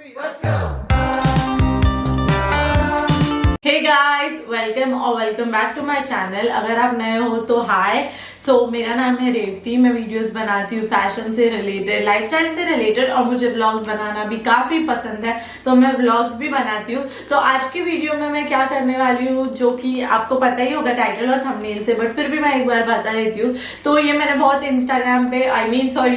three, let's go! Hey guys, welcome और welcome back to my channel. अगर आप नए हो तो हाय। मेरा नाम है रेवती। मैं वीडियोस बनाती हूँ फैशन से रिलेटेड, लाइफस्टाइल से रिलेटेड, और मुझे व्लॉग्स बनाना भी काफी पसंद है, तो मैं व्लॉग्स भी बनाती हूँ। तो आज की वीडियो में मैं क्या करने वाली हूँ, जो कि आपको पता ही होगा टाइटल और थंबनेल से, बट फिर भी मैं एक बार बता देती हूँ। तो ये मैंने बहुत इंस्टाग्राम पे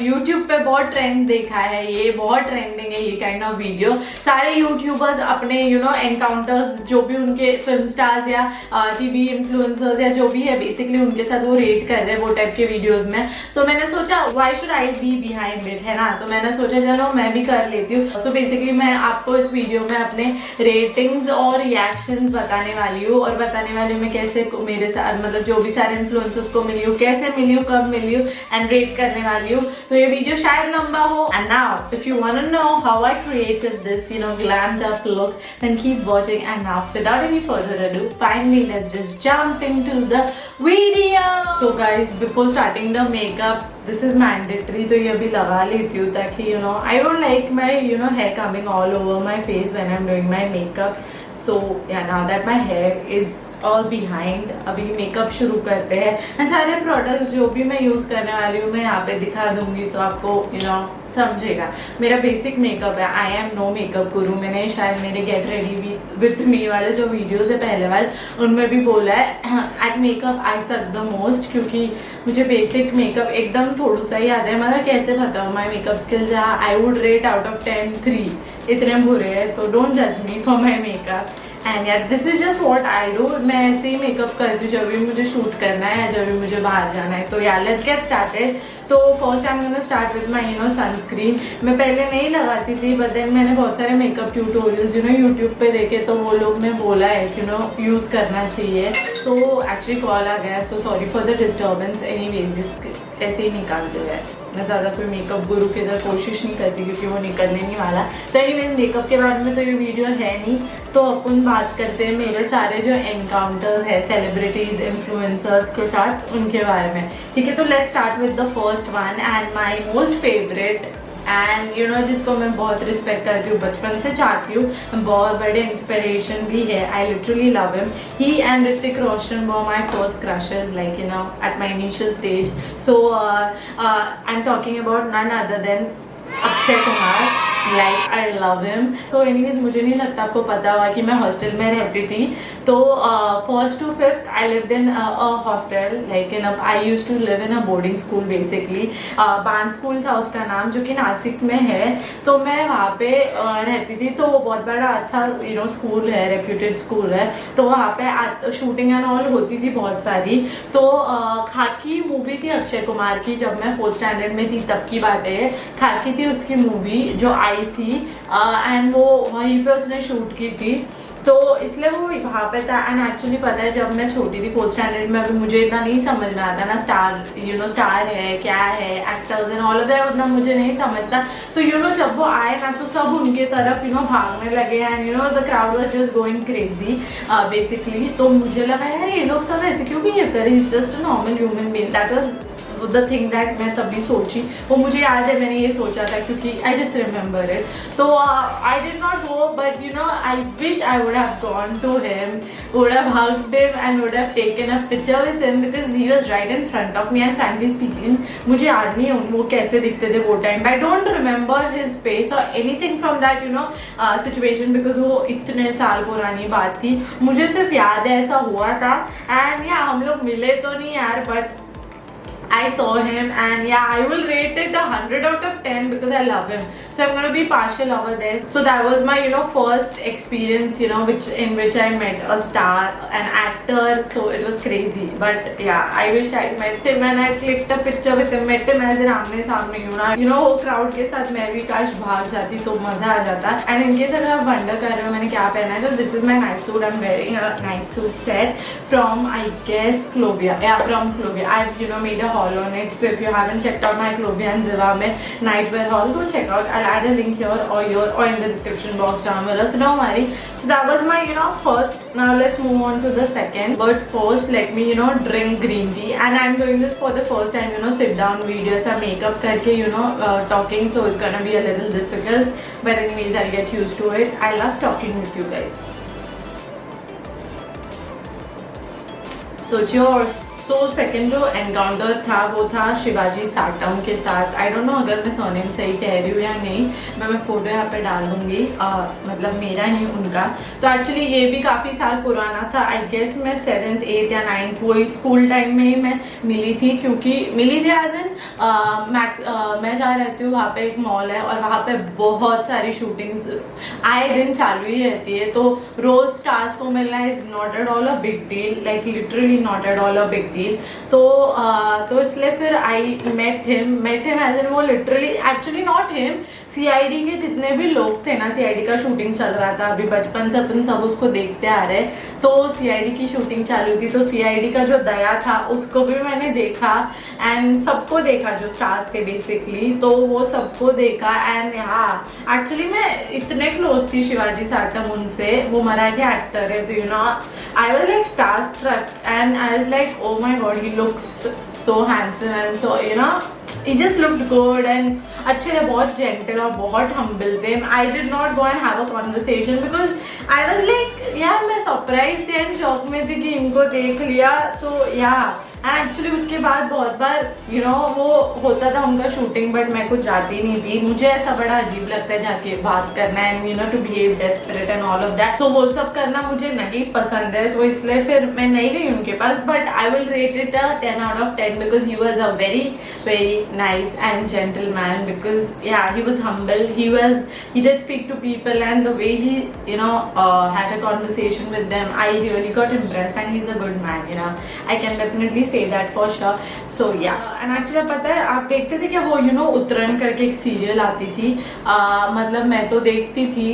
यूट्यूब पे बहुत ट्रेंड देखा है, ये बहुत ट्रेंडिंग है ये काइंड ऑफ वीडियो। सारे यूट्यूबर्स अपने एनकाउंटर्स, जो भी उनके फिल्म स्टार्स या टीवी इन्फ्लुएंसर्स या जो भी है, बेसिकली उनके साथ वो रेट कर रहे हैं वो टाइप के वीडियोस में। तो मैंने सोचा why should I be behind it, है ना। तो मैंने सोचा चलो मैं भी कर लेती हूँ। सो बेसिकली मैं आपको इस वीडियो में अपने रेटिंग्स और रिएक्शंस बताने वाली हूँ, और बताने वाली हूँ मैं कैसे मेरे साथ, मतलब जो भी सारे इन्फ्लुएंसर्स को मिली हूँ, कैसे मिली हूँ, कब मिली हूँ, एंड रेट करने वाली हूँ। तो ये वीडियो शायद लंबा हो। And now if you want to know how I created this glammed up look, then keep watching. And now without any further ado, finally let's just jump into the video. So guys, before starting the makeup, this is mandatory, तो ये अभी लगा लेती हूँ ताकि I don't like my hair coming all over my face when I'm doing my makeup. So yeah, now that my hair is all behind, अभी makeup शुरू करते हैं। एंड सारे प्रोडक्ट्स जो भी मैं यूज करने वाली हूँ मैं यहाँ पे दिखा दूंगी, तो आपको समझेगा। मेरा बेसिक मेकअप है, आई एम नो मेकअप गुरु। मैंने शायद मेरे गेट रेडी विथ मी वाले जो वीडियोस है पहले वाले, उनमें भी बोला है eight makeup I suck the most, क्योंकि मुझे बेसिक मेकअप एकदम थोड़ा सा ही आता है। मतलब कैसे बताऊँ, my makeup skills I would rate out of 10 3, इतने बुरे हैं। तो डोंट जज me for my makeup. And यार this is just what I do. मैं ऐसे ही मेकअप करती हूँ जब भी मुझे शूट करना है या जब भी मुझे बाहर जाना है। तो यार लेट्स गेट स्टार्टेड। तो first I am gonna start with my sunscreen. मैं पहले नहीं लगाती थी, बट देन मैंने बहुत सारे मेकअप ट्यूटोरियल्स यूट्यूब पे देखे, तो वो लोग ने बोला है कि यूज़ करना चाहिए। सो एक्चुअली कॉल आ गया, so sorry for the disturbance. Anyways ऐसे ही निकालते हुए मैं ज़्यादा कोई मेकअप गुरु की तरह कोशिश नहीं करती, क्योंकि वो निकलने नहीं वाला। तो एनीवेज मेकअप के बारे में तो ये वीडियो है नहीं, तो अपन बात करते हैं मेरे सारे जो एनकाउंटर्स है सेलिब्रिटीज इन्फ्लुएंसर्स के साथ, उनके बारे में। ठीक है, तो let's start with the first one and my most favourite, and जिसको मैं बहुत रिस्पेक्ट करती हूँ, बचपन से चाहती हूँ, बहुत बड़े इंस्पिरेशन भी है। I literally love him. He and Hrithik Roshan were my first crushes, like at my initial stage. So I am talking about none other than Akshay Kumar. Like I love him. तो एनीवेज मुझे नहीं लगता आपको पता हुआ कि मैं हॉस्टल में रहती थी। तो first to fifth I lived in a hostel, like I used to live in a boarding school basically. बान स्कूल था उसका नाम, जो कि नासिक में है। तो मैं वहाँ पे रहती थी। तो वो बहुत बड़ा अच्छा स्कूल है, रेप्यूटेड स्कूल है। तो वहाँ पे शूटिंग एंड ऑल होती थी बहुत सारी। तो खाकी मूवी थी अक्षय कुमार की, जब मैं 4th स्टैंडर्ड में थी तब की बात है। खाकी थी उसकी मूवी जो आई थी, एंड वो वहीं पे उसने शूट की थी, तो इसलिए वो वहाँ पे था। एंड एक्चुअली पता है, जब मैं छोटी थी 4th स्टैंडर्ड में, अभी मुझे इतना नहीं समझ में आता ना स्टार है क्या है, actors and all of that उतना मुझे नहीं समझता। तो जब वो आए ना, तो सब उनके तरफ भागने लगे, and the crowd was just going crazy basically. तो मुझे लगा यार ये लोग सब ऐसे क्यों बिहेव कर रहे, is just a normal human being. That was the thing that मैं तभी सोची, वो मुझे याद है मैंने ये सोचा था, क्योंकि आई जस्ट रिमेम्बर इट। तो I did not go, but I wish I would have gone to him, would have hugged him and would have taken a picture with him, because he was right in front of me. And frankly speaking मुझे याद नहीं है वो कैसे दिखते थे वो time. I don't remember his face और anything from that situation, because वो इतने साल पुरानी बात थी। मुझे सिर्फ याद है ऐसा हुआ था। एंड या हम लोग मिले तो नहीं यार, but I saw him, and yeah, I will rate it 100 out of 10 because I love him. So I'm going to be partial over there. So that was my first experience in which I met a star, an actor. So it was crazy, but yeah, I wish I met him and I clicked a picture with him, met him as in आमने सामने वो crowd के साथ मैं भी काश भाग जाती तो मजा आ जाता। And in case अगर आप वंडर कर रहे हो मैंने क्या पहना है, तो this is my night suit. I'm wearing a night suit set from I guess Flovia. Yeah, from Flovia. I've made a haul haul on it. So if you haven't checked out my Clovia and Ziva में nightwear haul, go check out. I'll add a link here or in the description box down below. So don't worry. So that was my first. Now let's move on to the second. But first let me drink green tea, and I'm doing this for the first time. Sit down videos and makeup करके talking, so it's gonna be a little difficult. But anyways, I'll get used to it. I love talking with you guys. So cheers. So second जो encounter था वो था शिवाजी साटम के साथ. I don't know अगर मैं surname सही कह रही हूँ या नहीं, मैं फोटो यहाँ पे डाल दूंगी, मतलब मेरा नहीं उनका. तो एक्चुअली ये भी काफ़ी साल पुराना था. आई गेस मैं 7th 8th या 9th वही स्कूल टाइम में ही मैं मिली थी, क्योंकि मिली थी एज इन मैं जहाँ रहती हूँ वहाँ पे एक मॉल है और वहाँ पे बहुत सारी शूटिंग्स आए दिन चालू ही रहती है. तो रोज स्टार्स को मिलना is not at all a big deal, like literally not at all a big deal. तो इसलिए फिर I met him as an वो literally actually not him, CID के जितने भी लोग थे ना, सीआईडी का शूटिंग चल रहा था अभी, बचपन से अपन सब उसको देखते आ रहे. तो सीआईडी की शूटिंग चालू थी, तो सीआईडी का जो दया था उसको भी मैंने देखा एंड सबको देखा जो स्टार्स थे बेसिकली. तो वो सबको देखा एंड एक्चुअली मैं इतने क्लोज थी शिवाजी साटम उनसे. वो मराठी एक्टर है, तो I was like starstruck and I was like oh my God, he looks so handsome and so he just looked good and अच्छे थे, बहुत gentle और बहुत humble थे. I did not go and have a conversation because I was like यार मैं surprised थी and shock में थी कि इनको देख लिया. तो एंड एक्चुअली उसके बाद बहुत बार वो होता था उनका शूटिंग, बट मैं कुछ जाती नहीं थी. मुझे ऐसा बड़ा अजीब लगता है जाके बात करना and to behave desperate and all of that. तो वो सब करना मुझे नहीं पसंद है, तो इसलिए फिर मैं नहीं गई उनके पास. But I will rate it 10 out of 10 because he was a very very nice and gentleman. Because he was humble, he did speak to people and the way he had a conversation with them, I really got impressed and he's a good man. I can definitely say that for sure. So yeah, and actually पता है आप देखते थे क्या वो उत्तरायण करके एक serial आती थी. मतलब मैं तो देखती थी,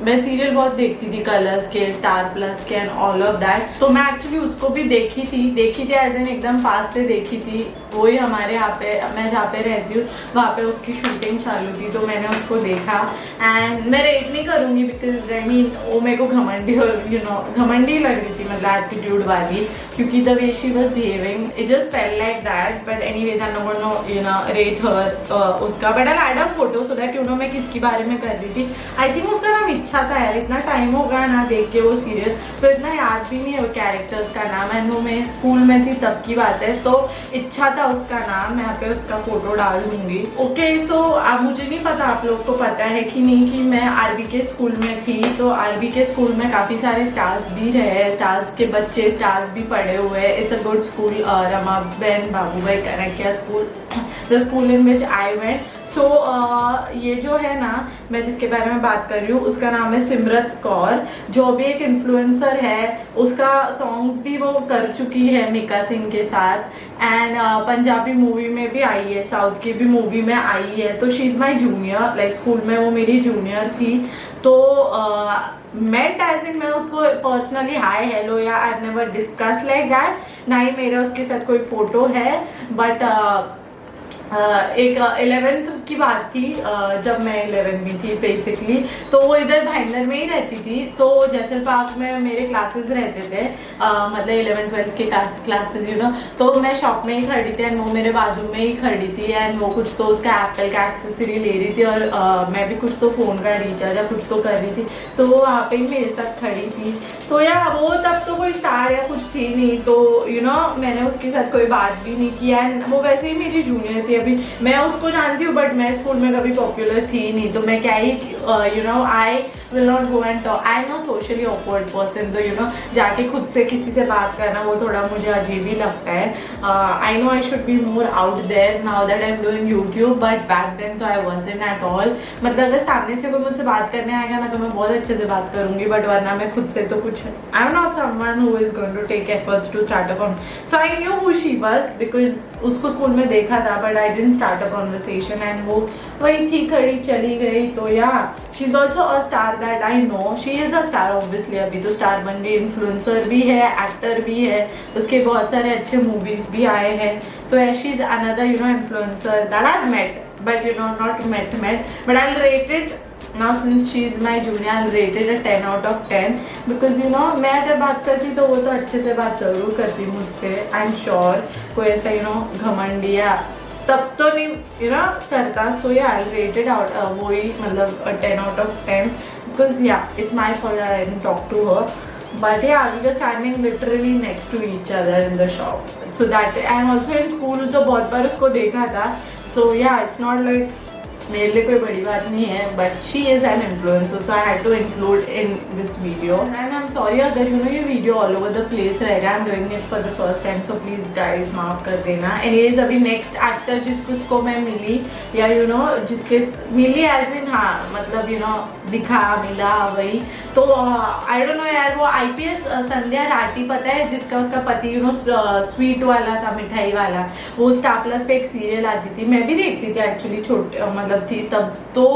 मैं सीरियल बहुत देखती थी कलर्स के, स्टार प्लस के एंड ऑल ऑफ दैट. तो मैं एक्चुअली उसको भी देखी थी एज एन एकदम पास से देखी थी. वही हमारे यहाँ पे मैं जहाँ पे रहती हूँ वहाँ पे उसकी शूटिंग चालू थी, तो मैंने उसको देखा. एंड मैं रेट नहीं करूँगी बिकॉज आई मीन वो मेरे को घमंडी और घमंडी लग रही थी, मतलब एटीट्यूड वाली, क्योंकि the way she was behaving it just felt like that. But anyways, I'm not gonna rate her उसका. But I'll add a photo so that मैं किसकी बारे में कर रही थी. I think उसका नाम इच्छा था यार. इतना टाइम हो गया ना देख के वो सीरियल, तो इतना याद भी नहीं है वो कैरेक्टर्स का नाम. एंड वो मैं स्कूल में थी तब की बात है. तो इच्छा था उसका नाम, यहाँ पे उसका फोटो डाल दूंगी. ओके, सो अब मुझे नहीं पता आप लोग को पता है कि नहीं कि मैं आरबी के स्कूल में थी. तो आरबी के स्कूल में काफी सारे स्टार्स भी रहे, स्टार्स के बच्चे स्टार्स भी पढ़े हुए. It's a good school, Ramaben Babubhai Kanakia school, the school in which I went. So ये जो है ना, मैं जिसके बारे में बात कर रही हूँ उसका नाम है सिमरत कौर, जो भी एक इन्फ्लुएंसर है. उसका सॉन्ग्स भी वो कर चुकी है मिका सिंह के साथ. एंड पंजाबी मूवी में भी आई है, साउथ की भी मूवी में आई है. तो she is my junior, like school में वो मेरी जूनियर थी. तो मेट एज इन मैं उसको पर्सनली हाय हेलो या I never discuss like that, ना ही मेरा उसके साथ कोई फोटो है. बट एक 11th की बात थी, जब मैं 11 में थी बेसिकली. तो वो इधर भाईंदर में ही रहती थी. तो जैसल पार्क में मेरे क्लासेस रहते थे, मतलब 11th 12th के क्लासेस तो मैं शॉप में ही खड़ी थी एंड वो मेरे बाजू में ही खड़ी थी. एंड वो कुछ तो उसका एप्पल का एक्सेसरी ले रही थी और मैं भी कुछ तो फ़ोन का रिचार्ज या कुछ तो कर रही थी. तो वो वहाँ पे ही मेरे साथ खड़ी थी. तो यार वो तब तो कोई स्टार या कुछ थी नहीं, तो मैंने उसके साथ कोई बात भी नहीं की. एंड वो वैसे ही मेरी जूनियर थी. अभी मैं उसको जानती हूँ बट मैं स्कूल में कभी पॉपुलर थी नहीं, तो मैं क्या ही I will not go and talk. I am a socially awkward person. तो जाके खुद से किसी से बात करना वो थोड़ा मुझे अजीब ही लगता है. I know I should be more out there now that I am doing YouTube, but back then तो आई वाज़न्ट एट ऑल. मतलब अगर सामने से कोई मुझसे बात करने आएगा ना तो मैं बहुत अच्छे से बात करूंगी, बट वरना मैं खुद से तो कुछ I am not someone who is going to take efforts to start a conversation. So I knew who she was because उसको स्कूल में देखा था, but I didn't start a conversation and वो वही थी, खड़ी चली गई. तो yeah she is also a star that I know. She is a star obviously, अभी तो स्टार बन गई, इन्फ्लुएंसर भी है, एक्टर भी है, उसके बहुत सारे अच्छे मूवीज भी आए हैं. तो she is another influencer that I have met, but not met but I will rate it now since she is my junior. I'll rate it a 10 out of 10 because मैं अगर बात करती तो वो तो अच्छे से बात ज़रूर करती मुझसे. आई एम श्योर कोई ऐसा घमंडिया तब तो नहीं करता. सो या आई रेट इट आउट वही मतलब 10 out of 10 because yeah it's my fault that I didn't talk to her. But yeah, we were standing literally next to each other in the shop. So that and also in school तो बहुत बार उसको देखा था. So yeah, it's not like मेरे लिए कोई बड़ी बात नहीं है, but she is an influencer, so I had to include in this video. And I am sorry अगर ये video all over the place रहेगा. I am doing it for the first time, so please guys माफ कर देना. Anyways अभी next actor जिसको मैं मिली या जिसके मिली एज इन हाँ मतलब दिखा मिला वही तो आई डोंट नो यार, वो IPS संध्या राठी पता है जिसका उसका पति स्वीट वाला था, मिठाई वाला. वो स्टार प्लस पे एक सीरियल आती थी, मैं भी देखती थी एक्चुअली, छोटे मतलब थी तब. तो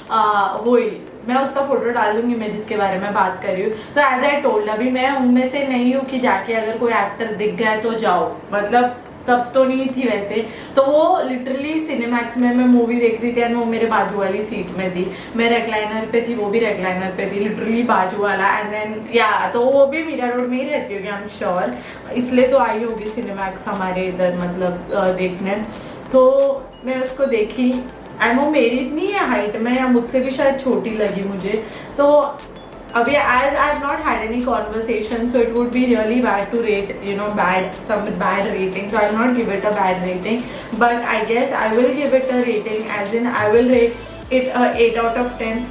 वही मैं उसका फोटो डाल दूंगी मैं जिसके बारे में बात कर रही हूँ. तो एज आई टोल्ड अभी मैं उनमें से नहीं हूँ कि जाके अगर कोई एक्टर दिख गया तो जाओ, मतलब तब तो नहीं थी वैसे. तो वो लिटरली सिनेमैक्स में मैं मूवी देख रही थी एंड वो मेरे बाजू वाली सीट में थी. मैं रेक्लाइनर पे थी, वो भी रेक्लाइनर पे थी, लिटरली बाजू वाला. एंड देन या तो वो भी मीरा रोड में ही रहती होगी आई एम श्योर, इसलिए तो आई होगी सिनेमैक्स हमारे इधर मतलब देखने. तो मैं उसको देखी एंड वो मेरी इतनी है हाइट में या मुझसे भी शायद छोटी लगी मुझे. तो अभी as I have not had any conversation, so it would be really bad to rate some bad rating. So I will not give it a bad rating, but I guess I will give it a rating as in I will rate it a 8 out of 10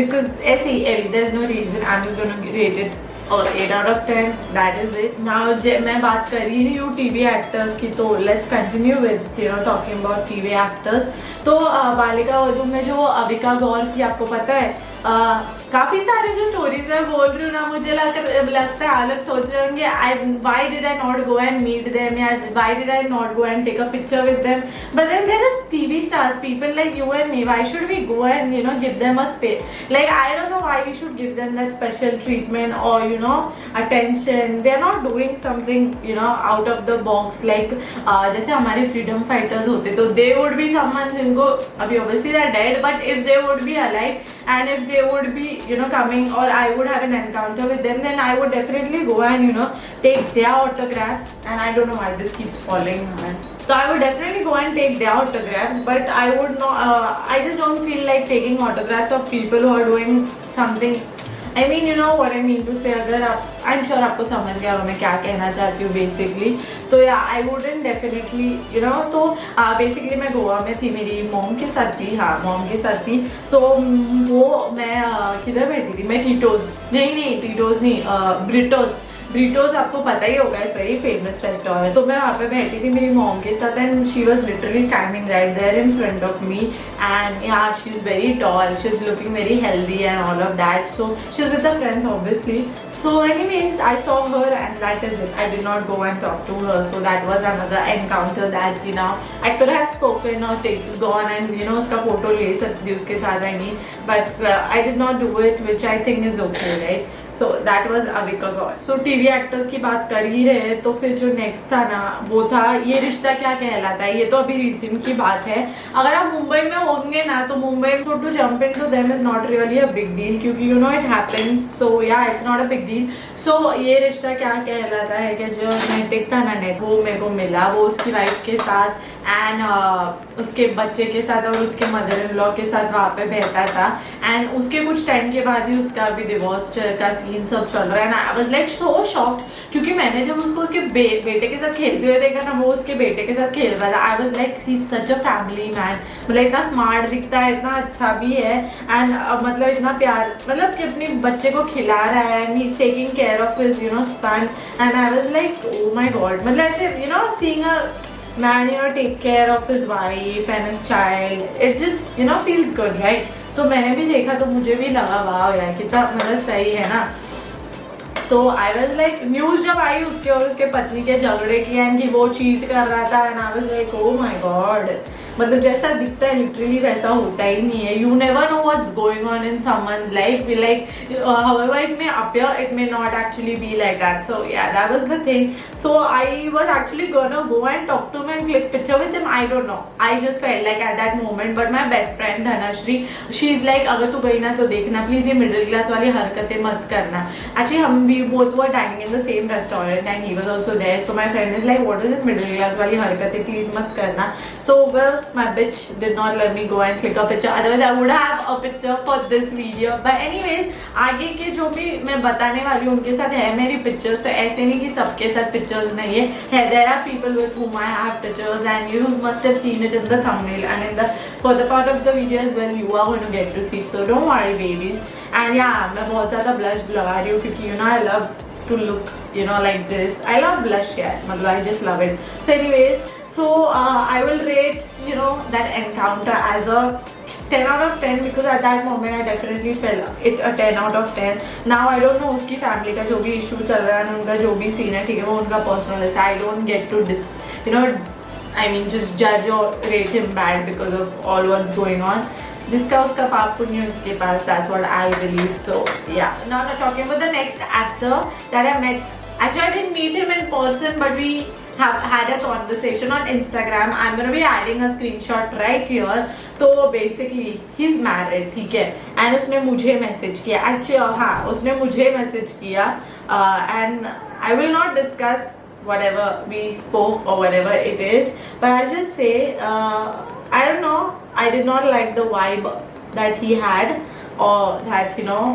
because there's no reason I'm just going to rate it 8 out of 10. That is it. Now मैं बात कर ही रही हूँ TV actors की, तो let's continue with talking about TV actors. तो बालिका वधू में जो अविका गौर थी, आपको पता है काफी सारे जो स्टोरीज मैं बोल रही हूँ ना, मुझे लगता है आप लोग सोच रहे होंगे why did I not go and meet them या why did I not go and take a picture with them, but then they're just TV stars, people like you and me. Why should we go and give them a space? Like I don't know why we should give them that special treatment or attention. They're not doing something out of the box like जैसे हमारे freedom fighters होते तो they would be someone जिनको अभी obviously they're dead, but if they would be alive and if they would be coming or I would have an encounter with them, then I would definitely go and take their autographs. And I don't know why this keeps falling, man. So I would definitely go and take their autographs, but I would not I just don't feel like taking autographs of people who are doing something. I mean what I mean to say. अगर आप I'm sure आपको समझ गया हो मैं क्या कहना चाहती हूँ basically. तो या I wouldn't definitely तो basically मैं गोवा में थी, मेरी मॉम के साथ थी. हाँ मॉम के साथ थी. तो वो मैं किधर बैठी थी, मैं टीटोज नहीं ब्रिटोज आपको पता ही होगा, इट्स वेरी फेमस रेस्टोरेंट. तो मैं वहाँ पे बैठी थी मेरी मॉम के साथ and she was literally standing right there in front of me. And yeah she is very tall, she is looking very healthy and all of that. So she is with the friends obviously. So anyways, I saw her and that is it. I did not go and talk to her. So that was another encounter that I could have spoken or gone and उसका photo ले सकती उसके साथ I mean, but I did not do it, which I think is okay, right? So that was Avika Gaur. So TV actors की बात कर ही रहे तो फिर जो next था ना वो था ये रिश्ता क्या कहलाता है. ये तो अभी recent की बात है. अगर आप मुंबई में होंगे ना तो Mumbai so to jump into them is not really a big deal क्योंकि it happens. So yeah, it's not a big deal. So ये रिश्ता क्या कहलाता है कि जो नेटिक था ना नेट, वो मेरे को मिला, वो उसकी वाइफ के साथ एंड उसके बच्चे के साथ और उसके मदर इन लॉ के साथ वहाँ पे बहता था. एंड उसके कुछ टाइम के बाद ही उसका भी डिवोर्स का सीन सब चल रहा है ना. I was like so shocked क्योंकि मैंने जब उसको उसके बेटे के साथ खेलते हुए देखा ना, वो उसके बेटे के साथ खेल रहा था. I was like he is such a family man, मतलब इतना स्मार्ट दिखता है, इतना अच्छा भी है एंड मतलब इतना प्यार, मतलब कि अपने बच्चे को खिला रहा है and he is taking care of his son. And I was like oh my god, मतलब ऐसे seeing a man take care of his wife and his child, it just feels good, right? तो मैंने भी देखा तो मुझे भी लगा वाह यार कितना मतलब सही है ना. तो आई वाज लाइक न्यूज जब आई उसके और उसके पत्नी के झगड़े की एंड कि वो चीट कर रहा था and I was like oh my God, मतलब जैसा दिखता है लिटरली वैसा होता ही नहीं है. You never know what's going on in someone's life. We like however it may appear, it may not actually be like that. So yeah, that was the thing. So I was actually gonna go and talk to him and click picture with him. I don't know, I just felt like at that moment. But my best friend Dhanashri, she is like, अगर तू गई ना तो देखना please, ये middle class वाली हरकतें मत करना. Actually हम भी both were dining in the same restaurant and he was also there. So my friend is like, what is it middle class वाली हरकतें प्लीज मत करना. So well, my bitch did not let me go and click a picture. Otherwise I would have a picture for this video. But anyways, आगे के जो भी मैं बताने वाली हूँ उनके साथ है मेरी पिक्चर्स. तो ऐसे नहीं कि सबके साथ पिक्चर्स नहीं है. There are people with whom I have pictures and you must have seen it in the thumbnail and in the further part of the video as well. You are going to get to see. So don't worry babies. And yeah, मैं बहुत ज़्यादा blush लगा रही हूँ क्योंकि you know I love to look like this. I love blush यार, मतलब I just love it. So anyways, so I will rate that encounter as a 10 out of 10 because at that moment I definitely felt it a 10 out of 10. Now I don't know उसकी family का जो भी issue चल रहा है उनका जो भी scene है, ठीक है, वो उनका personal है. I don't get to just judge or rate him bad because of all what's going on. जिसका उसका पाप पुण्य उसके पास. That's what I believe. So yeah. Now talking about the next actor that I met. Actually I didn't meet him in person, but we have had a conversation on Instagram. I'm gonna be adding a screenshot right here. तो basically he's married, ठीक है, and उसने मुझे message किया. Actually हाँ, उसने मुझे message किया and I will not discuss whatever we spoke or whatever it is, but I'll just say I don't know, I did not like the vibe that he had. और that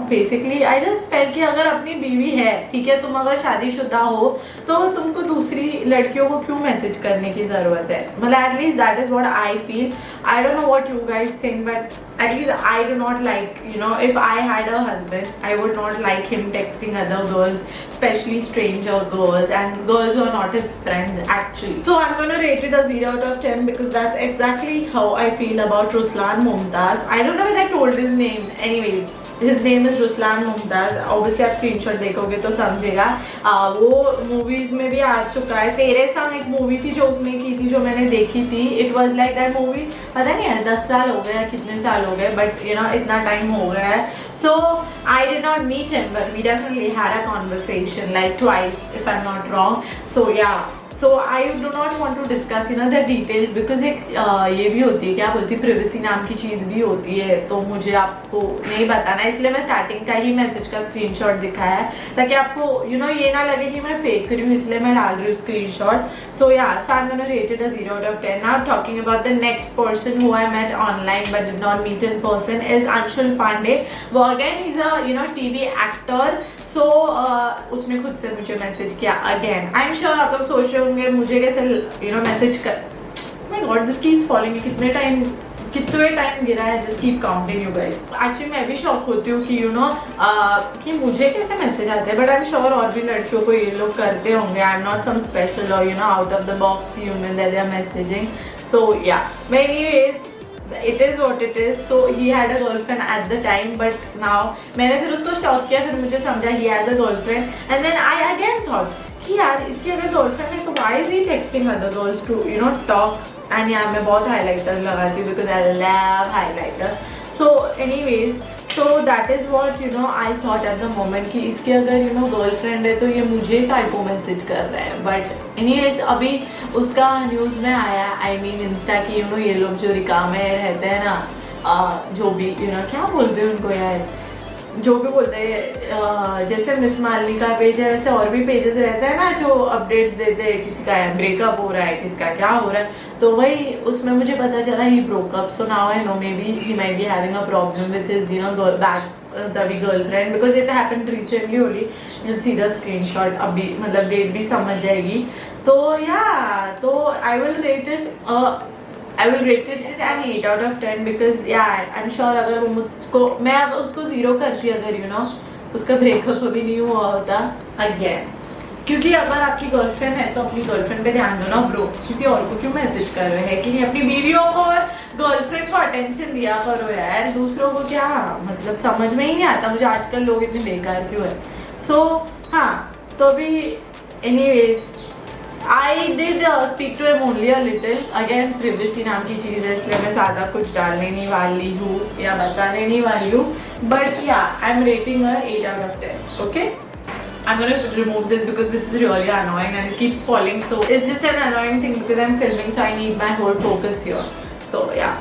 basically I just felt कि अगर अपनी बीवी है, ठीक है, तुम अगर शादीशुदा हो तो तुमको दूसरी लड़कियों को क्यों मैसेज करने की ज़रूरत है. मतलब at least that is what I feel. I don't know what you guys think, but at least I do not like, if I had a husband, I would not like him texting other girls, especially stranger girls and girls who are not his friends actually. So I'm gonna rate it a 0 out of 10 because that's exactly how I feel about Ruslan Mumtaz. I don't know if I told his name. Anyways, his name is Ruslan Mumtaz. Obviously आप screenshot देखोगे तो समझेगा. वो movies में भी आ चुका है. तेरे संग एक मूवी थी जो उसने की थी, जो मैंने देखी थी. It was like that movie. पता नहीं है 10 साल हो गए, कितने साल हो गए, बट इतना टाइम हो गया है. So I did not meet him, but we definitely had a conversation like twice, if I'm not wrong. So yeah. So I do not want to discuss the details because एक ये भी होती है, क्या बोलती है, privacy नाम की चीज़ भी होती है, तो मुझे आपको नहीं बताना. इसलिए मैं स्टार्टिंग का ही मैसेज का स्क्रीनशॉट दिखाया है ताकि आपको ये ना लगे कि मैं फेक कर रही हूँ, इसलिए मैं डाल रही हूँ screenshot. So yeah, so I'm gonna rate it a 0 out of 10. Now talking about the next person who I met online but did not meet in person is Anshul Pandey. वो again he's a TV actor. So उसने खुद से मुझे message किया again. I'm sure आप लोग सोच रहे होंगे मुझे कैसे मैसेज कर. My God, this keeps falling. कितने टाइम गिरा है. Just keep counting you guys. Actually मैं भी शॉक होती हूँ कि कि मुझे कैसे मैसेज आते हैं, but I'm sure और भी लड़कियों को ये लोग करते होंगे. I'm not some special or out of the box human that they are messaging. So yeah. But anyways, it is what it is. So he had a girlfriend at the time, but now मैंने फिर उसको stock किया, फिर मुझे समझा he has a girlfriend, and then I again thought कि यार इसकी अगर गर्लफ्रेंड है तो why is he texting other girls to talk. and yeah, मैं बहुत highlighter लगाती हूँ because I love highlighter. So anyways, so that is what I thought at the moment कि इसके अगर गर्लफ्रेंड है तो ये मुझे काय को मैसेज कर रहा है. बट एनीवेज अभी उसका न्यूज़ में आया, I mean इंस्टा की ये लोग जो रिकामे रहते हैं ना, जो भी क्या बोलते हैं उनको यार, जो भी बोलते हैं, जैसे मिस मालिनी का पेज है वैसे और भी पेजेस रहते हैं ना जो अपडेट्स देते हैं, किसी का ब्रेकअप हो रहा है, किसका क्या हो रहा है. तो वही उसमें मुझे पता चला he broke up. So now I know maybe he might be having a problem with his back तभी girlfriend because it happened recently only. You see the screenshot. अभी मतलब डेट भी समझ जाएगी. तो या तो I will rate it an 8 out of 10 because yeah, I'm sure अगर वो मुझको, मैं अब उसको 0 करती अगर उसका ब्रेकअप अभी नहीं हुआ होता अगेन. क्योंकि अगर आपकी गर्लफ्रेंड है तो अपनी गर्लफ्रेंड पे ध्यान दो ना ब्रो. किसी और को क्यों मैसेज कर रहे हैं कि नहीं. अपनी बीवियों को और गर्लफ्रेंड को अटेंशन दिया करो यार. दूसरों को क्या मतलब समझ में ही नहीं आता मुझे आजकल लोग इतने बेकार क्यों है. सो हाँ, तो अभी anyways I did speak to him only a little. Again, privacy नाम की चीज़ है, इसलिए मैं ज़्यादा कुछ डालने नहीं वाली हूँ या बताने नहीं वाली हूँ. But yeah, I'm rating her 8 out of 10. Okay. I'm gonna remove this because this is really annoying and it keeps falling. So it's just an annoying thing because I'm filming, so I need my whole focus here. So yeah.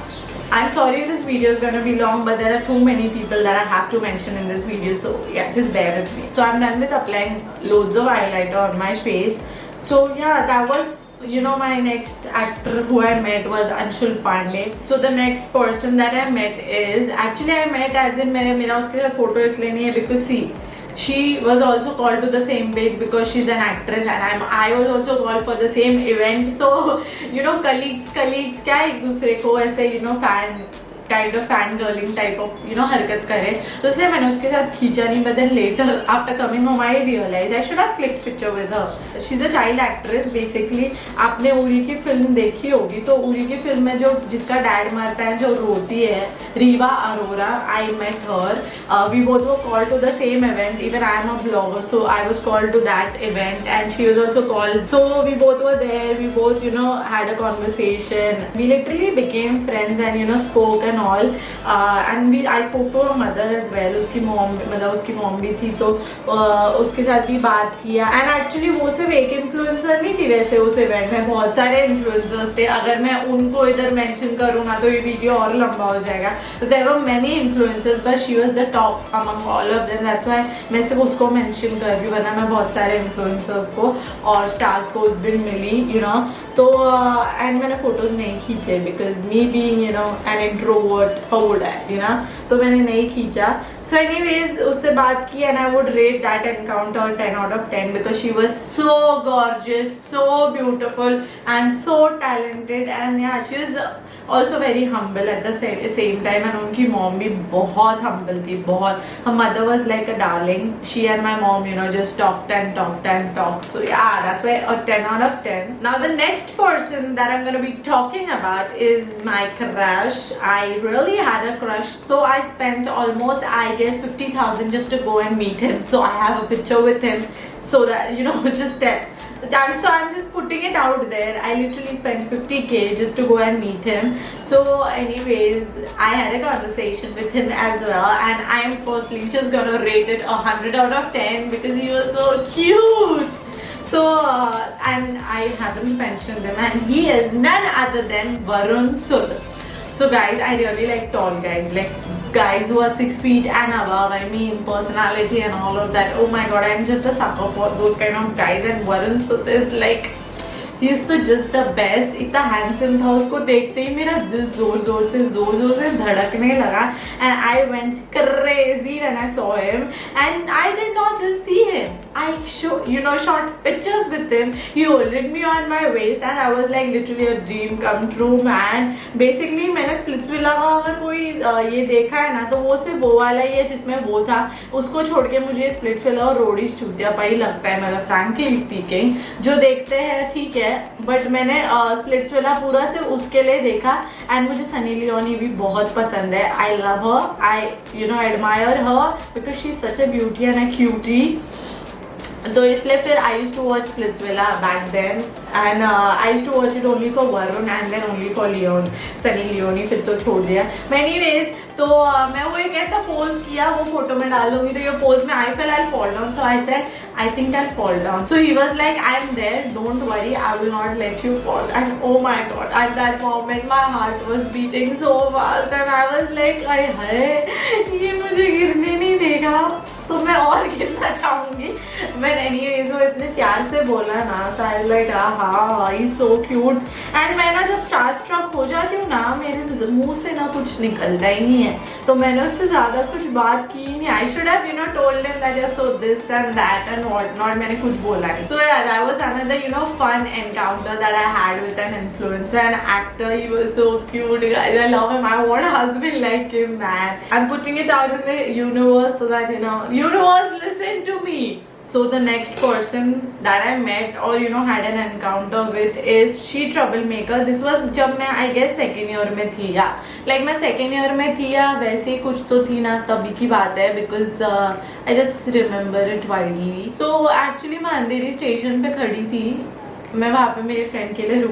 I'm sorry this video is gonna be long, but there are too many people that I have to mention in this video. So yeah, just bear with me. So I'm done with applying loads of highlighter on my face. So yeah, that was, you know, my next actor who I met was Anshul Pandey. So the next person that I met is, actually I met as in मेरा उसके साथ photo इसलिए नहीं है because see, she was also called to the same page because she's an actress and I was also called for the same event. So you know, colleagues क्या एक दूसरे को ऐसे, you know, kind of fangirling type of, you know, हरकत करे, तो इसलिए मैंने उसके साथ खींचा नहीं. But then later after coming home I realized I should have clicked picture with her. She's a child actress basically. आपने उरी की फिल्म देखी होगी, तो उरी की फिल्म में जो जिसका डैड मरता है, जो रोती है, Rewa Arora, I met her. We both were called to the same event. Even I am a blogger, so I was called to that event and she was also called. So we both were there. We both, you know, had a conversation. We literally became friends and, you know, spoke and all. And I spoke to her mother as well. उसकी mom, मतलब उसकी mom भी थी, तो उसके साथ भी बात किया. And actually वो सिर्फ एक influencer नहीं थी, वैसे उस event में बहुत सारे influencers थे. अगर मैं उनको इधर mention करूँ ना तो ये video और लंबा हो जाएगा. So there were many influencers, but she was the top among all of them. That's why मैं सिर्फ उसको mention कर रही हूँ, वरना मैं बहुत सारे influencers को और stars को उस दिन मिली, you know. तो एंड मैंने फोटोज नहीं खींचे because me being, you know, an introvert, how would I, you know, तो मैंने नहीं खींचा. So anyways, उससे बात की and I would rate that encounter 10 out of 10 because she was so gorgeous, so beautiful and so talented and yeah, she was also very humble at the same time. And उनकी mom भी बहुत humble थी, बहुत. Her mother was like a darling. She and my mom, you know, just talked and talked and talked. So yeah, that's why a 10 out of 10. Now the next person that I'm going to be talking about is my crush. I really had a crush, so I spent almost, I guess, 50,000 just to go and meet him. So I have a picture with him, so that, you know, just so I'm just putting it out there. I literally spent 50k just to go and meet him. So anyways, I had a conversation with him as well, and I am firstly just gonna rate it 100 out of 10 because he was so cute. So and I haven't mentioned him, and he is none other than Varun Sud. So guys, I really like tall guys, like guys who are 6 feet and above. I mean, personality and all of that. Oh my god, I'm just a sucker for those kind of guys. And Varun Sud is like, he is so just the best. इतना handsome था, उसको देखते ही मेरा दिल जोर जोर से धड़कने लगा. And I went crazy when I saw him. And I did not just see him. I shot pictures with him. He holded me on my waist and I was like literally a dream come true, man. Basically मैंने Splitsvilla का अगर कोई ये देखा है ना, तो वो सिर्फ वो वाला ही है जिसमें वो था. उसको छोड़ के मुझे Splitsvilla और रोडीज चूतियापाई लगता है, मतलब frankly speaking. जो देखते हैं ठीक है, बट मैंने Splitsvilla पूरा सिर्फ उसके लिए देखा. एंड मुझे सनी लियोनी भी बहुत पसंद है. I love her, I admire her because she is such a beauty and a cutie. तो इसलिए फिर I used to watch Splitsvilla back then and I used to watch it only for Varun and then only for Sunny Leone. फिर तो छोड़ दिया. Anyways, तो मैं वो एक ऐसा पोज किया, वो फोटो में डाल दूंगी. तो ये पोज में I fell I fall down, so I said I think I'll fall down. So he was like, I'm there, don't worry, I will not let you fall. And oh my god, at that moment my heart was beating so fast and I was like, हाय ये मुझे गिरने नहीं देगा तो मैं और गिरना चाहूंगी. But anyways, वो इतने प्यार से बोला ना, so I was like, हाँ, he's so cute. And मैं ना जब स्टार स्ट्रक हो जाती हूँ ना, मेरे मुंह से ना कुछ निकलता ही नहीं है, तो मैंने उससे ज़्यादा कुछ बात की नहीं. I should have, told him that you're so this and that and whatnot. मैंने कुछ बोला नहीं. So yeah, that was another, fun encounter that I had with an influencer, an actor. He was so cute, guys. I love him. I want a husband like him, man. I'm putting it out in the universe so that, universe, listen to me. So the next person that I met or had an encounter with is She Troublemaker. This was जब मैं I guess second year में थी, या like मैं second year में थी या वैसे ही कुछ तो थी ना, तभी की बात है because I just remember it widely. So actually मैं अंधेरी स्टेशन पे खड़ी थी मैं वहाँ पे मेरे फ्रेंड के लिए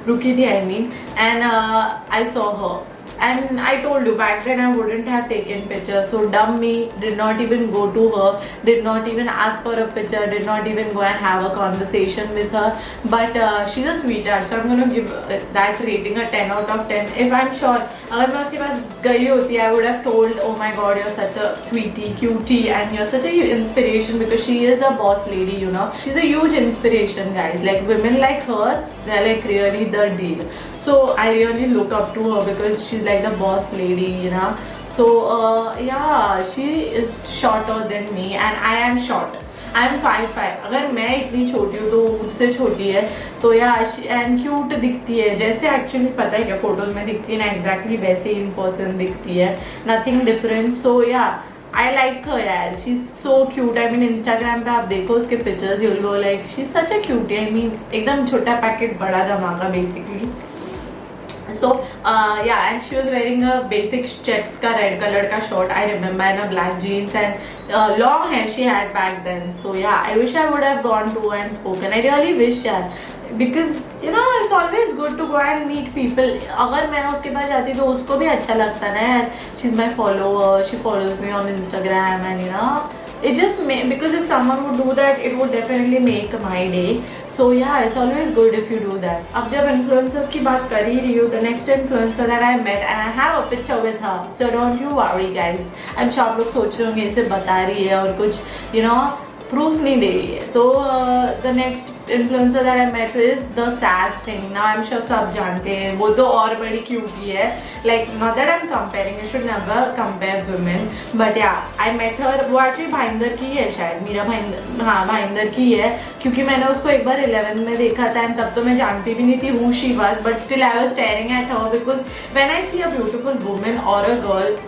रुकी थी I mean, and I saw her. And I told you back then I wouldn't have taken pictures. So dumb me, did not even go to her, did not even ask for a picture, did not even go and have a conversation with her. But she's a sweetheart, so I'm going to give that rating a 10 out of 10. If I'm sure, अगर मैं उसके पास गई होती, I would have told, oh my god, you're such a sweetie, cutie, and you're such a inspiration, because she is a boss lady, you know. She's a huge inspiration, guys. Like women like her, they're like really the deal. So I really look up to her because she's like the boss lady, you know. So yeah, she is shorter than me and I am short. I am 5'5". अगर मैं इतनी छोटी हूँ तो मुझसे छोटी है, तो या एंड क्यूट दिखती है, जैसे एक्चुअली पता है क्या फोटोज में दिखती है ना, एग्जैक्टली वैसे इन पर्सन दिखती है, नथिंग डिफरेंट. सो या आई लाइक हर यार, she is so cute. I mean Instagram पे आप देखो उसके pictures, you will go like she is such a cutie. I mean एकदम छोटा पैकेट बड़ा धमाका basically. So yeah, and she was wearing a basic checks का red color का shirt, I remember, and a black jeans, and long hair she had back then. So yeah, I wish I would have gone to and spoken. I really wish यार, because you know it's always good to go and meet people. अगर मैं उसके पास जाती तो उसको भी अच्छा लगता ना यार. She's my follower, she follows me on Instagram, and you know it just because if someone would do that, it would definitely make my day. So yeah, it's always good if you do that. अब जब influencers की बात कर ही रही हूँ, the next influencer that I met and I have a picture with her. So don't you worry guys. I'm sure आप लोग सोच रहे होंगे इसे बता रही है और कुछ you know प्रूफ नहीं दे रही है. तो the next influencer that I met is the Sass thing. Now I'm sure सब जानते हैं, वो तो और बड़ी क्यूटी है. Like not that I'm comparing, you should never compare women, but yeah, I met her. वो actually भाईंदर की है शायद, मीरा भाईंदर, हाँ भाईंदर की है, क्योंकि मैंने उसको एक बार 11th में देखा था, and तब तो मैं जानती भी नहीं थी who she was, but still I was staring at her because when I see a beautiful woman or a girl,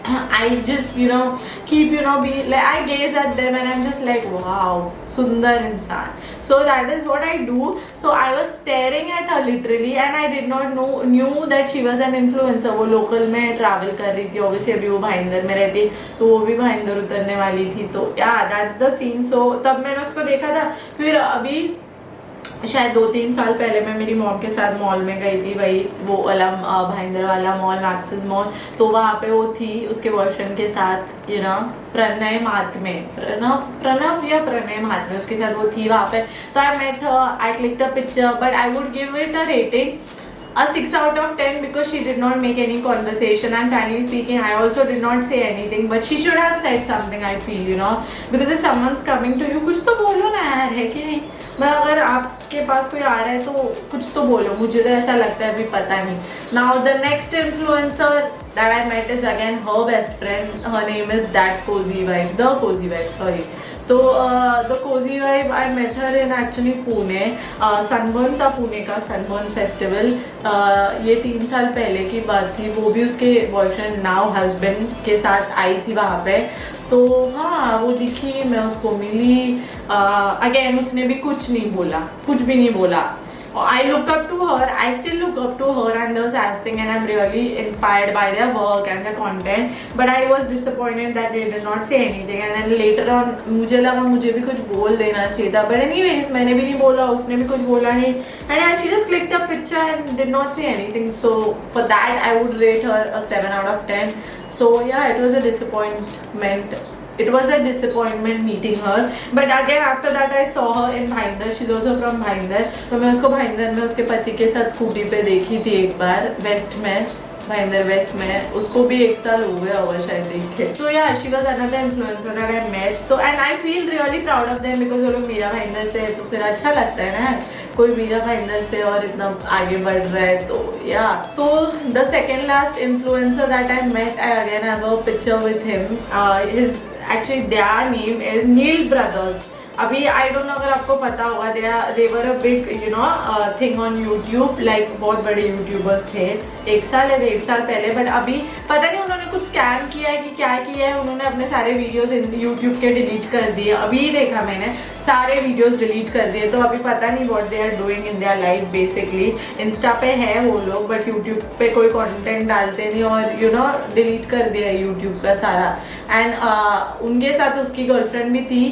I just you know keep you know be like I gaze at them and I'm just like wow, सुंदर इंसान. So that is what I do. So I was staring at her literally and I did not knew that she was an influencer. वो local में travel कर रही थी, obviously अभी वो भाईंदर में रहती, तो वो भी भाईंदर उतरने वाली थी. तो yeah, that's the scene. So तब मैंने उसको देखा था. फिर अभी शायद 2-3 साल पहले मैं मेरी मॉम के साथ मॉल में गई थी, वही वो वाला भाईंदर वाला मॉल, मैक्सिस मॉल. तो वहाँ पे वो थी उसके बॉयफ्रेंड के साथ, यू नो प्रणय महात्मे, प्रणव या प्रणय महात्मे, उसके साथ वो थी वहाँ पे. तो I met her, I clicked a picture, but I would give it a rating a 6 out of 10 because she did not make any conversation, and frankly speaking I also did not say anything, but she should have said something, I feel, you know, because if someone's coming to you, कुछ तो बोलो ना यार, है कि नहीं. मैं अगर आपके पास कोई आ रहा है तो कुछ तो बोलो, मुझे तो ऐसा लगता है, अभी पता नहीं. Now the next influencer that I met is again her best friend. Her name is That Cozy Vibe, The Cozy Vibe, sorry. तो the cozy vibe I met her in actually Pune. Sunburn था पुणे का, sunburn festival. ये 3 साल पहले की बात थी. वो भी उसके बॉयफ्रेंड नाउ हस्बैंड के साथ आई थी वहाँ पे. तो हाँ, वो दिखी, मैं उसको मिली. अगेन उसने भी कुछ नहीं बोला, कुछ भी नहीं बोला. I look up to her, I still look up to her and the Sass thing, and I'm really inspired by their work and their content, but I was disappointed that they did not say anything. And then later on मुझे लगा मुझे भी कुछ बोल देना चाहिए था, but anyways मैंने भी नहीं बोला, उसने भी कुछ बोला नहीं, and yeah, she just clicked a picture and did not say anything. So for that I would rate her a 7 out of 10. So yeah, it was a disappointment. It was a disappointment meeting her, but again after that I saw her in Bhayandar. She's also from Bhayandar. तो मैं उसको भाईंदर में उसके पति के साथ scooty पे देखी थी एक बार, वेस्ट में, भाईंदर वेस्ट में. उसको भी 1 साल हो गया होगा शायद देखे. So yeah, she was another influencer that I met. So and I feel really proud of them because वो लोग मीरा भाईंदर से है, तो फिर अच्छा लगता है ना कोई मीरा भाईंदर से और इतना आगे बढ़ रहा है. तो या तो the second last influencer that I met, I again have a picture with him. His actually their name is Neil Brothers. अभी आई डोंट नो अगर आपको पता होगा, they were a big you know thing on YouTube. Like बहुत बड़े YouTubers थे 1 साल या 1.5 साल पहले, बट अभी पता नहीं उन्होंने कुछ स्कैम किया है कि क्या किया है. उन्होंने अपने सारे वीडियोस यूट्यूब के डिलीट कर दिए. अभी देखा मैंने सारे वीडियोस डिलीट कर दिए, तो अभी पता नहीं what they are doing in their life basically. Insta पे है वो लोग बट यूट्यूब पे कोई कंटेंट डालते नहीं, और डिलीट कर दिया है यूट्यूब का सारा। एंड उनके साथ उसकी गर्लफ्रेंड भी थी,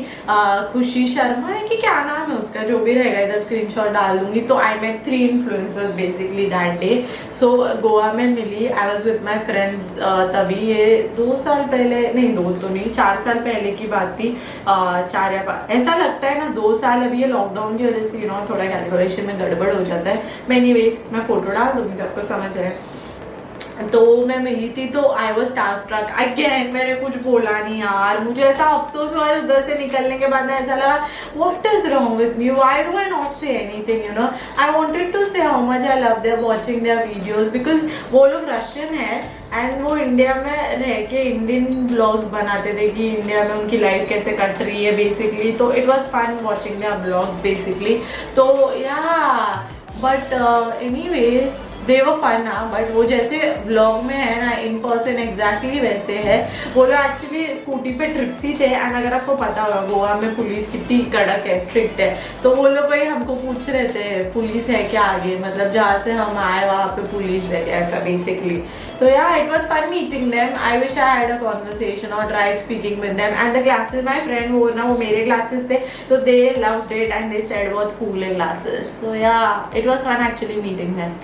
खुशी शर्मा है कि क्या नाम है उसका, जो भी रहेगा इधर स्क्रीनशॉट डाल दूंगी। तो I met 3 influencers basically that day. So Goa में मिली, I was with my friends. तभी ये 2 साल पहले, नहीं 2 तो नहीं 4 साल पहले की बात थी। 4 या 5 ऐसा लगता है ना, 2 साल। अभी ये लॉकडाउन की वजह से थोड़ा कैलकुलेशन में गड़बड़ हो जाता है। मैं एनीवेज मैं फोटो डाल दूंगी तो आपको समझ आए। तो मैं मिली थी तो आई वॉज स्टारस्ट्रक अगेन। मैंने कुछ बोला नहीं यार, मुझे ऐसा अफसोस हुआ उधर से निकलने के बाद। ऐसा लगा what is wrong with me, why do I not say anything, I wanted to say how much I love their watching their videos, because वो लोग रशियन है एंड वो इंडिया में रह के इंडियन ब्लॉग्स बनाते थे कि इंडिया में उनकी लाइफ कैसे कट रही है बेसिकली। तो it was fun watching their blogs basically. तो या बट एनीवेज दे वो फन ना, बट वो जैसे ब्लॉग में है ना इन पर्सन एग्जैक्टली वैसे है। वो लोग एक्चुअली स्कूटी पे ट्रिप्सी थे। एंड अगर आपको पता होगा गोवा में पुलिस कितनी कड़क है, स्ट्रिक्ट है। तो वो लोग भाई हमको पूछ रहे थे पुलिस है क्या आगे, मतलब जहाँ से हम आए वहाँ पे पुलिस है क्या, ऐसा बेसिकली। तो yeah it was fun meeting them. I wish I had a conversation और tried speaking with them. And the classes my friend वो मेरे क्लासेस थे, तो दे लव्ड इट एंड दे सेड बहुत कूल है classes. So yeah, it was fun actually meeting them.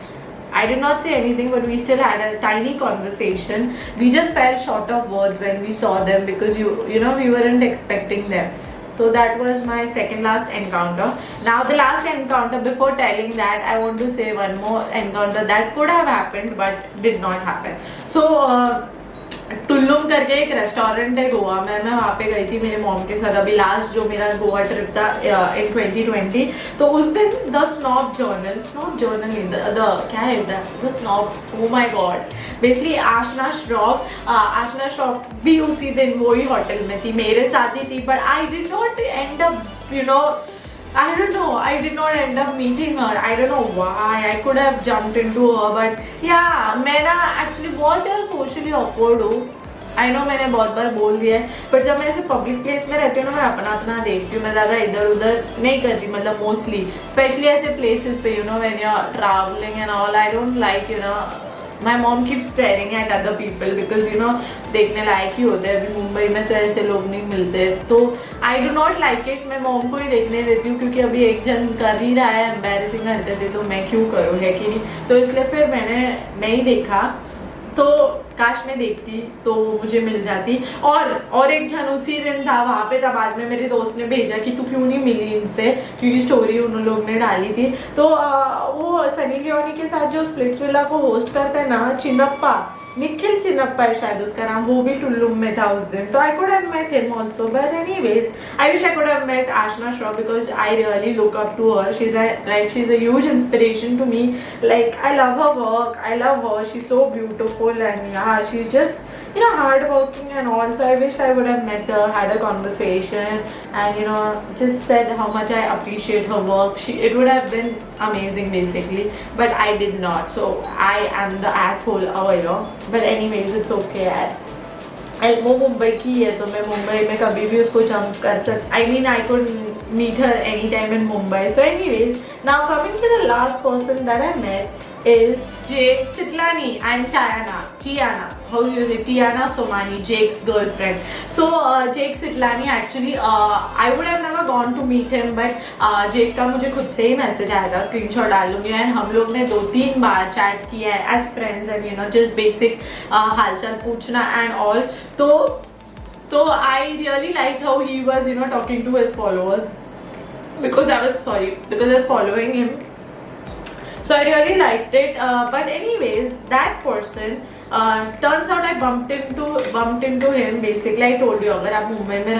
I did not say anything, but we still had a tiny conversation. We just fell short of words when we saw them because we weren't expecting them. So that was my second last encounter. Now the last encounter, before telling that, I want to say one more encounter that could have happened but did not happen. So टुल्लुम करके एक restaurant है गोवा में, मैं वहाँ पे गई थी मेरे मॉम के साथ। अभी लास्ट जो मेरा गोवा ट्रिप था इन 2020, तो उस दिन द स्नॉब जर्नल क्या है the snob, oh my god, basically Aashna Shroff भी उसी दिन वही होटल में थी, मेरे साथ ही थी। But I did not and up I don't know. I did not end up meeting her. I don't know why. I could have jumped into her, but yeah, मैं ना actually बहुत यार socially awkward हूँ। I know मैंने बहुत बार बोल दिया है, but जब मैं ऐसे public place में रहती हूँ ना, मैं अपना देखती हूँ। मैं ज़्यादा इधर उधर नहीं करती, मतलब mostly, especially ऐसे places पे when you're traveling and all. I don't like my mom keeps staring at other people because देखने लायक ही होते हैं। अभी मुंबई में तो ऐसे लोग नहीं मिलते, तो I do not like it. मैं मॉम को ही देखने देती हूँ क्योंकि अभी एक जन कर ही रहा है एम्बैरेसिंग हरकतें, तो मैं क्यों करूँ, है कि नहीं। तो इसलिए फिर मैंने नहीं देखा। तो काश मैं देखती तो मुझे मिल जाती। और एक जन उसी दिन था वहाँ पे था, बाद में मेरे दोस्त ने भेजा कि तू क्यों नहीं मिली इनसे, क्योंकि स्टोरी उन लोग ने डाली थी। तो वो सनी लियोनी के साथ जो स्प्लिट्स विला को होस्ट करता है ना, चिन्नप्पा, निखिल चिन्नप्पा है शायद उसका नाम, वो भी टुल्लुम में था उस दिन। तो I could have met him also, but anyways I wish I could have met Aashna Shroff because I really look up to her. She is a huge inspiration to me. Like I love her work, I love her, she's so beautiful, and yeah, she's just hard working and all. So I wish I would have met her, had a conversation, and just said how much I appreciate her work. It would have been amazing basically, but I did not. So I am the asshole over here. But anyways, it's okay यार। वो मुंबई की है तो मैं मुंबई में कभी भी उसको जंप कर सकती। I mean I could meet her anytime in Mumbai. So anyways, now coming to the last person that I met is Jake Sitlani and Tiana. How do you say? Tiana Somani, Jake's girlfriend. So Jake Sitlani actually, I would have never gone to meet him, but Jake का मुझे खुद से ही message आया था, screenshot डाल लूँगी। And हम लोग ने 2-3 बार चैट किया है as friends and just basic हालचाल पूछना एंड ऑल। तो I really like how he was talking to his followers because I was following him. So I really liked it. But anyways, that person turns out I bumped into him. Basically I told you, अगर आप मुंबई में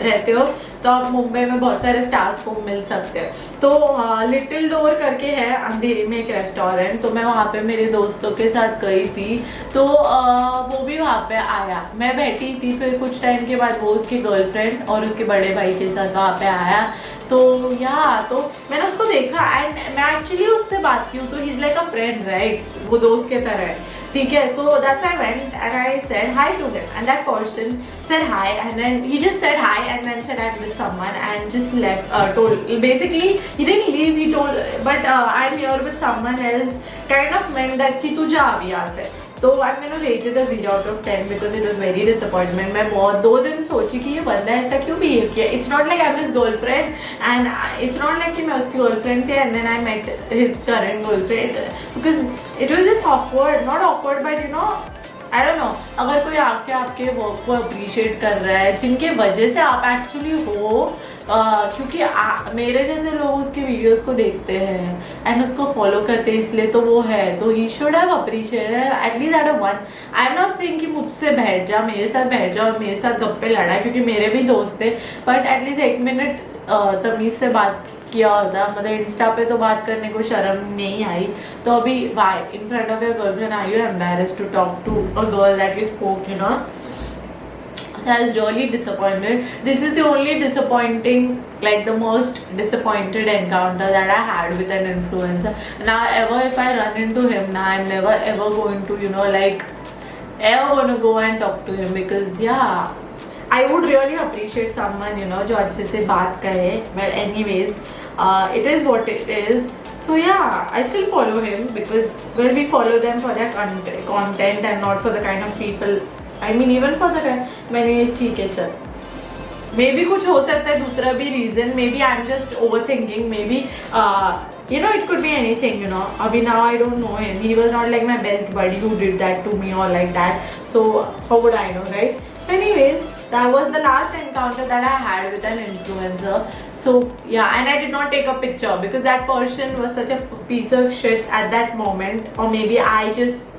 रहते हो तो आप मुंबई में बहुत सारे स्टार्स को मिल सकते हो। तो लिटिल डोर करके है अंधेरी में एक रेस्टोरेंट, तो मैं वहाँ पे मेरे दोस्तों के साथ गई थी। तो वो भी वहाँ पे आया, मैं बैठी थी। फिर कुछ टाइम के बाद वो उसकी गर्लफ्रेंड और उसके बड़े भाई के साथ वहाँ पे आया। तो मैंने उसको देखा एंड मैं एक्चुअली उससे बात की हूँ, तो he is like a friend right, वो दोस्त के तरह है। ठीक है, तो that's why I went and I said hi to him, and that person said hi, and then he just said hi and then said I'm with someone and just left. Told basically he didn't leave, he told, but I'm here with someone else kind of meant that कि तू जा अभी यहाँ से. तो I'm gonna rate it a 0 out of 10 because it was very disappointment. मैं बहुत 2 दिन सोची कि ये बंदा ऐसा क्यों behave किया. It's not like I'm his girlfriend and it's not like कि मैं उसकी girlfriend थी and then I met his current girlfriend because it was just awkward, not awkward but you know I don't know. अगर कोई आपके work को appreciate कर रहा है जिनके वजह से आप एक्चुअली हो, क्योंकि मेरे जैसे लोग उसकी वीडियोस को देखते हैं एंड उसको फॉलो करते हैं इसलिए तो वो है, तो he should have appreciated at least at a one. I am not saying कि मुझसे बैठ जा, मेरे साथ बैठ जा और मेरे साथ गप्पे लड़ा, क्योंकि मेरे भी दोस्त थे, बट एटलीस्ट 1 मिनट तमीज से बात किया होता. मतलब इंस्टा पे तो बात करने को शर्म नहीं आई, तो अभी why in front of your girlfriend are you embarrassed to talk to a girl that you spoke, you know. I was really disappointed. This is the only disappointing, like the most disappointed encounter that I had with an influencer. Now ever if I run into him, now I'm never ever going to, you know, like ever going to go and talk to him because yeah, I would really appreciate someone, you know, जो अच्छे से बात करे. But anyways, it is what it is. So yeah, I still follow him because well we follow them for their content and not for the kind of people. I mean even for the मैंने ठीक है sir, may be कुछ हो सकता है दूसरा भी reason, maybe I am just overthinking, maybe you know it could be anything, you know. Abhi now I don't know him, he was not like my best buddy who did that to me or like that, so how would I know, right? Anyways, that was the last encounter that I had with an influencer. So yeah, and I did not take a picture because that person was such a piece of shit at that moment, or maybe I just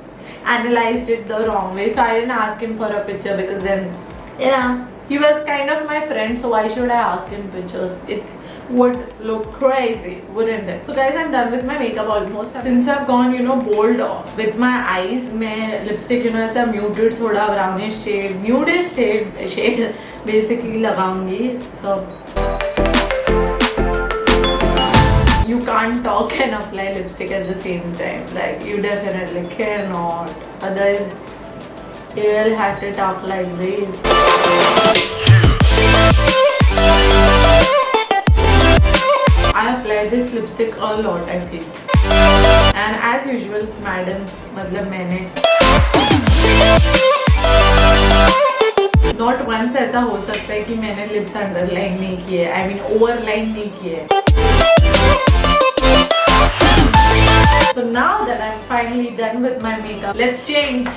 analyzed it the wrong way, so I didn't ask him for a picture because then you know he was kind of my friend, so why should I ask him pictures? It would look crazy, wouldn't it? So guys, I'm done with my makeup almost. Since I've gone, you know, bold with my eyes, मैं lipstick, you know, ऐसा muted थोड़ा brownish shade, nudish shade basically लगाऊंगी. So you can't talk and apply lipstick at the same time, like you definitely cannot, otherwise you'll have to talk like this. I apply this lipstick a lot I feel, and as usual madam, मतलब मैंने not once ऐसा हो सकता है कि मैंने lips underline नहीं किए, I mean overline नहीं किए. So now that I'm finally done with my makeup, let's change.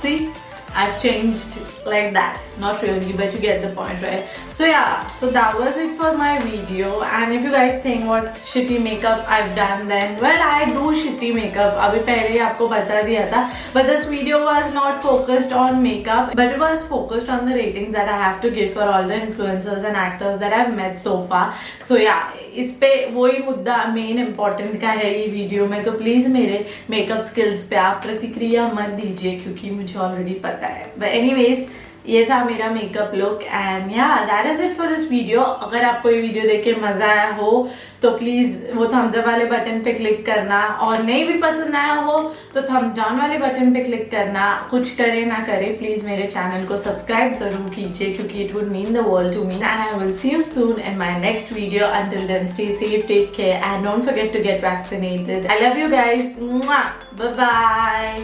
See, I've changed like that. Not really, but you get the point, right? So yeah, so that was it for my video. And if you guys think what shitty makeup I've done, then well, I do shitty makeup. अभी पहले ही आपको बता दिया था. But this video was not focused on makeup, but it was focused on the ratings that I have to give for all the influencers and actors that I've met so far. So yeah, इस पे वही मुद्दा main important का है ये video में, तो please मेरे मेकअप स्किल्स पे आप प्रतिक्रिया मत दीजिए क्योंकि मुझे ऑलरेडी पता है. बट एनीवेज, ये था मेरा मेकअप लुक एंड या that is it for this video. अगर आपको ये वीडियो देख के मजा आया हो तो प्लीज वो थम्स अप वाले बटन पे क्लिक करना, और नहीं भी पसंद आया हो तो थम्स डाउन वाले बटन पे क्लिक करना. कुछ करे ना करे प्लीज मेरे चैनल को सब्सक्राइब जरूर कीजिए क्योंकि it would mean the world to me. And I will see you soon in my next video. Until then stay safe, take care and don't forget to get vaccinated. I love you guys. Bye bye.